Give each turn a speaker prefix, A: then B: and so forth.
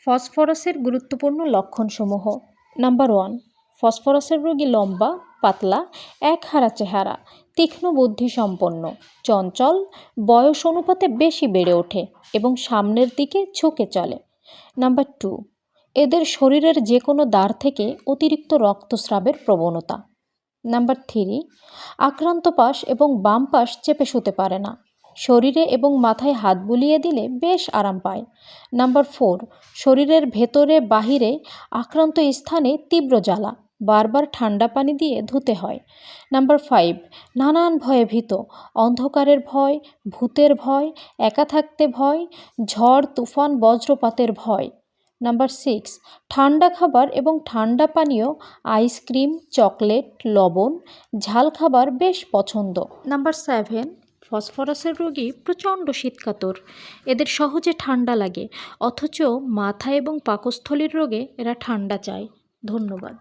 A: ফসফরাসের গুরুত্বপূর্ণ লক্ষণসমূহ। নাম্বার 1, ফসফরাসের রোগী লম্বা, পাতলা, একহারা চেহারা, তীক্ষ্ণ বুদ্ধিসম্পন্ন, চঞ্চল, বয়স অনুপাতে বেশি বেড়ে ওঠে এবং সামনের দিকে ঝুঁকে চলে। নাম্বার 2, এদের শরীরের যে কোনো দ্বার থেকে অতিরিক্ত রক্তস্রাবের প্রবণতা। নাম্বার 3, আক্রান্ত পাশ এবং বাম পাশ চেপে শুতে পারে না, শরীরে এবং মাথায় হাত বুলিয়ে দিলে বেশ আরাম পায়। নাম্বার 4, শরীরের ভেতরে বাহিরে আক্রান্ত স্থানে তীব্র জ্বালা, বারবার ঠান্ডা পানি দিয়ে ধুতে হয়। নাম্বার 5, নানান ভয়ে ভীত, অন্ধকারের ভয়, ভূতের ভয়, একা থাকতে ভয়, ঝড় তুফান বজ্রপাতের ভয়। নাম্বার 6, ঠান্ডা খাবার এবং ঠান্ডা পানীয়, আইসক্রিম, চকলেট, লবণ, ঝাল খাবার বেশ পছন্দ। নাম্বার 7, ফসফরাসের রোগী প্রচণ্ড শীতকাতর, এদের সহজে ঠান্ডা লাগে, অথচ মাথা এবং পাকস্থলীর রোগে এরা ঠান্ডা চায়। ধন্যবাদ।